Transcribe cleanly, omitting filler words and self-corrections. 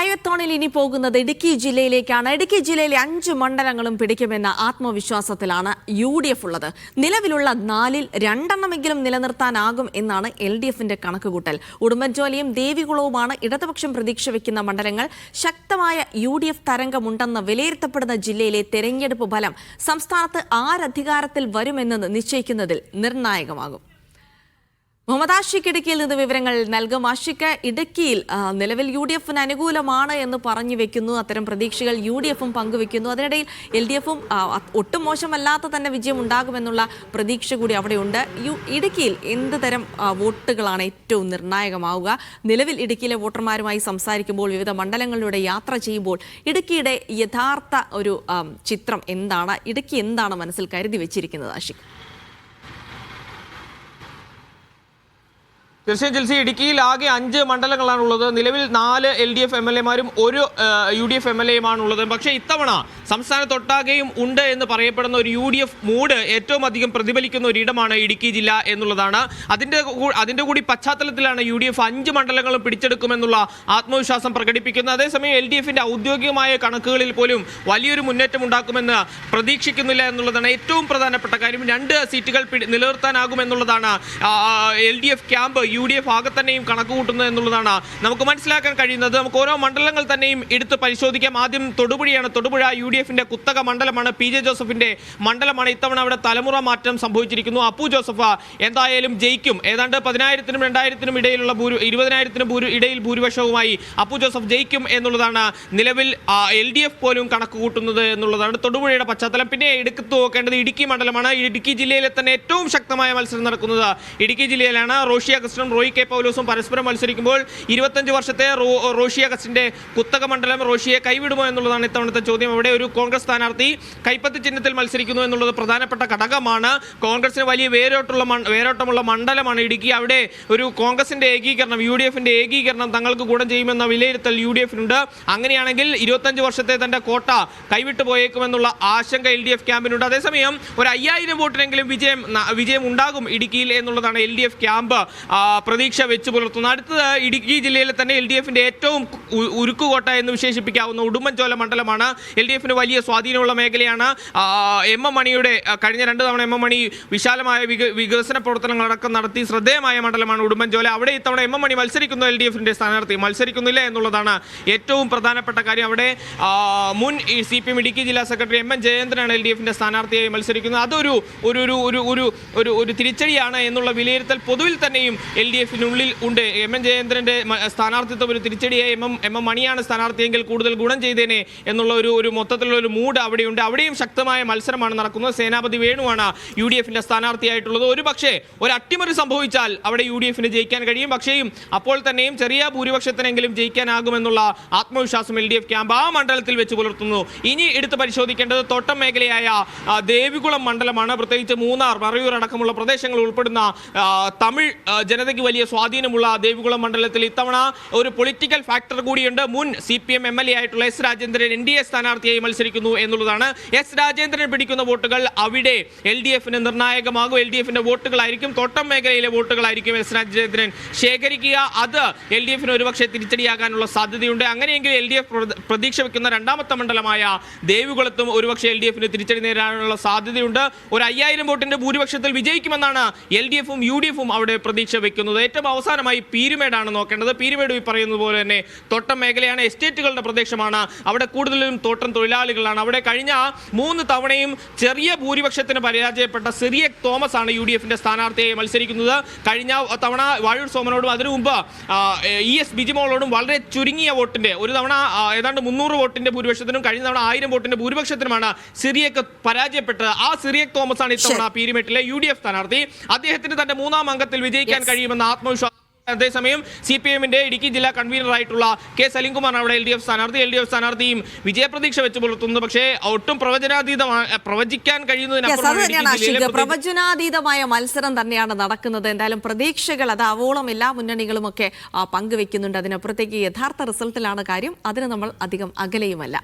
ഫ്ലൈവത്തോണിൽ ഇനി പോകുന്നത് ഇടുക്കി ജില്ലയിലേക്കാണ്. ഇടുക്കി ജില്ലയിലെ 5 മണ്ഡലങ്ങളും പിടിക്കുമെന്ന ആത്മവിശ്വാസത്തിലാണ് UDF ഉള്ളത്. നിലവിലുള്ള 4-ൽ 2 നിലനിർത്താനാകും എന്നാണ് LDFന്റെ കണക്കുകൂട്ടൽ. ഉടുമ്പൻചോലയും ദേവികുളവുമാണ് ഇടതുപക്ഷം പ്രതീക്ഷ വയ്ക്കുന്ന മണ്ഡലങ്ങൾ. ശക്തമായ UDF തരംഗമുണ്ടെന്ന് വിലയിരുത്തപ്പെടുന്ന ജില്ലയിലെ തെരഞ്ഞെടുപ്പ് ഫലം സംസ്ഥാനത്ത് ആരധികാരത്തിൽ വരുമെന്നത് നിശ്ചയിക്കുന്നതിൽ നിർണായകമാകും. മുഹമ്മദ് ആഷിഖ് ഇടുക്കിയിൽ നിന്ന് വിവരങ്ങൾ നൽകും. ആഷിഖ്, ഇടുക്കിയിൽ നിലവിൽ UDFന് അനുകൂലമാണ് എന്ന് പറഞ്ഞു വെക്കുന്നു. അത്തരം പ്രതീക്ഷകൾ UDFും പങ്കുവെക്കുന്നു. അതിനിടയിൽ LDFും ഒട്ടും മോശമല്ലാത്ത തന്നെ വിജയം ഉണ്ടാകുമെന്നുള്ള പ്രതീക്ഷ കൂടി അവിടെയുണ്ട്. ഇടുക്കിയിൽ എന്ത് തരം വോട്ടുകളാണ് ഏറ്റവും നിർണായകമാവുക? നിലവിൽ ഇടുക്കിയിലെ വോട്ടർമാരുമായി സംസാരിക്കുമ്പോൾ, വിവിധ മണ്ഡലങ്ങളിലൂടെ യാത്ര ചെയ്യുമ്പോൾ ഇടുക്കിയുടെ യഥാർത്ഥ ഒരു ചിത്രം എന്താണ്? ഇടുക്കി എന്താണ് മനസ്സിൽ കരുതി വെച്ചിരിക്കുന്നത് ആഷിഖ്? തീർച്ചയായും ജിൽസി, ഇടുക്കിയിൽ ആകെ 5 മണ്ഡലങ്ങളാണുള്ളത്. നിലവിൽ 4 LDF MLA-മാരും 1 UDF MLA-യുമാണുള്ളത്. പക്ഷേ ഇത്തവണ സംസ്ഥാനത്തൊട്ടാകെയും ഉണ്ട് എന്ന് പറയപ്പെടുന്ന ഒരു UDF മൂഡ് ഏറ്റവും അധികം പ്രതിഫലിക്കുന്ന ഒരിടമാണ് ഇടുക്കി ജില്ല എന്നുള്ളതാണ്. അതിൻ്റെ കൂടി പശ്ചാത്തലത്തിലാണ് UDF 5 മണ്ഡലങ്ങളും പിടിച്ചെടുക്കുമെന്നുള്ള ആത്മവിശ്വാസം പ്രകടിപ്പിക്കുന്നത്. അതേസമയം LDFന്റെ ഔദ്യോഗികമായ കണക്കുകളിൽ പോലും വലിയൊരു മുന്നേറ്റം ഉണ്ടാക്കുമെന്ന് പ്രതീക്ഷിക്കുന്നില്ല എന്നുള്ളതാണ് ഏറ്റവും പ്രധാനപ്പെട്ട കാര്യം. 2 സീറ്റുകൾ നിലനിർത്താനാകുമെന്നുള്ളതാണ് LDF ക്യാമ്പ് UDF ആകെ തന്നെയും കണക്ക് കൂട്ടുന്നത് എന്നുള്ളതാണ് നമുക്ക് മനസ്സിലാക്കാൻ കഴിയുന്നത്. നമുക്ക് ഓരോ മണ്ഡലങ്ങൾ തന്നെയും എടുത്ത് പരിശോധിക്കാം. ആദ്യം തൊടുപുഴയാണ്. തൊടുപുഴ UDFന്റെ കുത്തക മണ്ഡലമാണ്. PJ ജോസഫിന്റെ മണ്ഡലമാണ്. ഇത്തവണ അവിടെ തലമുറ മാറ്റം സംഭവിച്ചിരിക്കുന്നു. അപ്പു ജോസഫ് എന്തായാലും ജയിക്കും. ഏതാണ്ട് 10,000-നും 2,000-നും ഇടയിലുള്ള 20,000-നും ഇടയിൽ ഭൂരിപക്ഷവുമായി അപ്പു ജോസഫ് ജയിക്കും എന്നുള്ളതാണ് നിലവിൽ LDF പോലും കണക്ക് കൂട്ടുന്നത് എന്നുള്ളതാണ് തൊടുപുഴയുടെ പശ്ചാത്തലം. പിന്നെ എടുത്തു നോക്കേണ്ടത് ഇടുക്കി മണ്ഡലമാണ്. ഇടുക്കി ജില്ലയിലെ തന്നെ ഏറ്റവും ശക്തമായ മത്സരം നടക്കുന്നത് ഇടുക്കി ജില്ലയിലാണ്. റോഷി അഗസ്റ്റിനും റോയി കെ പൗലോസും പരസ്പരം മത്സരിക്കുമ്പോൾ 25 വർഷത്തെ റോഷി അഗസ്റ്റിന്റെ കുത്തക മണ്ഡലം റോഷിയെ കൈവിടുമോ എന്നുള്ളതാണ് ഇത്തവണത്തെ ചോദ്യം. അവിടെ ഒരു കോൺഗ്രസ് സ്ഥാനാർത്ഥി കൈപ്പത്തി ചിഹ്നത്തിൽ മത്സരിക്കുന്നു എന്നുള്ളത് പ്രധാനപ്പെട്ട ഘടകമാണ്. കോൺഗ്രസിന് വലിയ വേരോട്ടമുള്ള മണ്ഡലമാണ് ഇടുക്കി. അവിടെ ഒരു കോൺഗ്രസിന്റെ ഏകീകരണം, UDFന്റെ ഏകീകരണം തങ്ങൾക്ക് ഗുണം ചെയ്യുമെന്ന വിലയിരുത്തൽ UDFനുണ്ട്. അങ്ങനെയാണെങ്കിൽ 25 വർഷത്തെ തന്റെ കോട്ട കൈവിട്ടു പോയേക്കുമെന്നുള്ള ആശങ്ക LDF ക്യാമ്പിനുണ്ട്. അതേസമയം ഒരു 5,000 വോട്ടിനെങ്കിലും വിജയം ഉണ്ടാകും ഇടുക്കിയിൽ എന്നുള്ളതാണ് LDF ക്യാമ്പ് പ്രതീക്ഷ വെച്ച് പുലർത്തുന്നത്. അടുത്തത് ഇടുക്കി ജില്ലയിലെ തന്നെ LDFന്റെ ഏറ്റവും ഉരുക്കുകോട്ട എന്ന് വിശേഷിപ്പിക്കാവുന്ന ഉടുമ്പൻചോല മണ്ഡലമാണ്. LDFന് വലിയ സ്വാധീനമുള്ള മേഖലയാണ്. MM മണിയുടെ കഴിഞ്ഞ 2 തവണ MM മണി വിശാലമായ വികസന പ്രവർത്തനങ്ങളടക്കം നടത്തി ശ്രദ്ധേയമായ മണ്ഡലമാണ് ഉടുമ്പൻചോല. അവിടെ ഇത്തവണ MM മണി മത്സരിക്കുന്ന LDFന്റെ സ്ഥാനാർത്ഥി മത്സരിക്കുന്നില്ല എന്നുള്ളതാണ് ഏറ്റവും പ്രധാനപ്പെട്ട കാര്യം. അവിടെ മുൻ CPM ഇടുക്കി ജില്ലാ സെക്രട്ടറി MN ജയേന്ദ്രനാണ് LDFന്റെ സ്ഥാനാർത്ഥിയായി മത്സരിക്കുന്നത്. അതൊരു ഒരു തിരിച്ചടിയാണ് എന്നുള്ള വിലയിരുത്തൽ പൊതുവിൽ തന്നെയും LDFനുള്ളിൽ ഉണ്ട്. MN ജയേന്ദ്രന്റെ സ്ഥാനാർത്ഥിത്വം ഒരു തിരിച്ചടിയായി MM മണിയാണ് സ്ഥാനാർത്ഥിയെങ്കിൽ കൂടുതൽ ഗുണം ചെയ്തേനെ എന്നുള്ള ഒരു മൊത്തത്തിലുള്ള ഒരു മൂഡ് അവിടെയുണ്ട്. അവിടെയും ശക്തമായ മത്സരമാണ് നടക്കുന്നത്. സേനാപതി വേണുവാണ് UDFന്റെ സ്ഥാനാർത്ഥിയായിട്ടുള്ളത്. ഒരു പക്ഷേ ഒരു അട്ടിമറി സംഭവിച്ചാൽ അവിടെ UDFന് ജയിക്കാൻ കഴിയും. പക്ഷേ അപ്പോൾ തന്നെയും ചെറിയ ഭൂരിപക്ഷത്തിനെങ്കിലും ജയിക്കാനാകുമെന്നുള്ള ആത്മവിശ്വാസം LDF ക്യാമ്പ് ആ മണ്ഡലത്തിൽ വെച്ച് പുലർത്തുന്നു. ഇനി എടുത്ത് പരിശോധിക്കേണ്ടത് തോട്ടം മേഖലയായ ദേവികുളം മണ്ഡലമാണ്. പ്രത്യേകിച്ച് മൂന്നാർ, മറയൂർ അടക്കമുള്ള പ്രദേശങ്ങൾ ഉൾപ്പെടുന്ന തമിഴ് ജനതയ്ക്ക് വലിയ സ്വാധീനമുള്ള ദേവികുളം മണ്ഡലത്തിൽ ഇത്തവണ ഒരു പൊളിറ്റിക്കൽ ഫാക്ടർ കൂടിയുണ്ട്. മുൻ CPM MLA ആയിട്ടുള്ള S രാജേന്ദ്രൻ NDA സ്ഥാനാർത്ഥിയായി മത്സരിക്കുന്നു എന്നുള്ളതാണ്. S രാജേന്ദ്രൻ പിടിക്കുന്ന വോട്ടുകൾ അവിടെ LDFന് നിർണായകമാകും. LDFന്റെ വോട്ടുകളായിരിക്കും, തോട്ടം മേഖലയിലെ വോട്ടുകളായിരിക്കും S രാജേന്ദ്രൻ ശേഖരിക്കുക. അത് LDFന് ഒരുപക്ഷെ തിരിച്ചടിയാകാനുള്ള സാധ്യതയുണ്ട്. അങ്ങനെയെങ്കിൽ LDF പ്രതീക്ഷ വെക്കുന്ന 2ാമത്തെ മണ്ഡലമായ ദേവികുളത്തും ഒരുപക്ഷെ LDFന് തിരിച്ചടി നേരിടാനുള്ള സാധ്യതയുണ്ട്. ഒരു 5,000 വോട്ടിന്റെ ഭൂരിപക്ഷത്തിൽ വിജയിക്കുമെന്നാണ് LDFും UDFും അവിടെ പ്രതീക്ഷ വെക്കുന്നത്. ഏറ്റവും അവസാനമായി പീരുമേടാണ് നോക്കേണ്ടത്. പീരുമേട് ഈ പറയുന്നത് പോലെ തന്നെ തോട്ടം മേഖലയാണ്, എസ്റ്റേറ്റുകളുടെ പ്രദേശമാണ്. അവിടെ കൂടുതലും തോട്ടം തൊഴിലാളികളാണ്. അവിടെ കഴിഞ്ഞ 3 തവണയും ചെറിയ ഭൂരിപക്ഷത്തിന് പരാജയപ്പെട്ട സിറിയക് തോമസ് ആണ് UDFന്റെ സ്ഥാനാർത്ഥിയായി മത്സരിക്കുന്നത്. കഴിഞ്ഞ തവണ വാഴൂർ സോമനോടും അതിനു മുമ്പ് ES ബിജിമോളോടും വളരെ ചുരുങ്ങിയ വോട്ടിന്റെ, ഒരു തവണ ഏതാണ്ട് 300 വോട്ടിന്റെ ഭൂരിപക്ഷത്തിനും കഴിഞ്ഞ തവണ 1000 വോട്ടിന്റെ ഭൂരിപക്ഷത്തിനുമാണ് സിറിയക് പരാജയപ്പെട്ടത്. ആ സിറിയക് തോമസ് ആണ് ഇത്തവണ പീരുമേട്ടിലെ UDF സ്ഥാനാർത്ഥി. അദ്ദേഹത്തിന് തന്റെ 3ാം അംഗത്തിൽ വിജയിക്കാൻ കഴിയുമെന്ന ആത്മവിശ്വാസം. അതേസമയം CPMന്റെ ഇടുക്കി ജില്ലാ കൺവീനറായിട്ടുള്ള K സലിംകുമാർ അവിടെ LDF സ്ഥാനാർത്ഥിയും വിജയപ്രതീക്ഷ വെച്ച് പുലർത്തുന്നത്. പക്ഷേ ഒട്ടും പ്രവചിക്കാൻ കഴിയുന്നതിനപ്പുറം പ്രവചനാതീതമായ മത്സരം തന്നെയാണ് നടക്കുന്നത്. എന്തായാലും പ്രതീക്ഷകൾ അത് അവോളം എല്ലാ മുന്നണികളുമൊക്കെ പങ്കുവെക്കുന്നുണ്ട്. അതിനപ്പുറത്തേക്ക് യഥാർത്ഥ റിസൾട്ടിലാണ് കാര്യം. അതിന് നമ്മൾ അധികം അകലെയുമല്ല.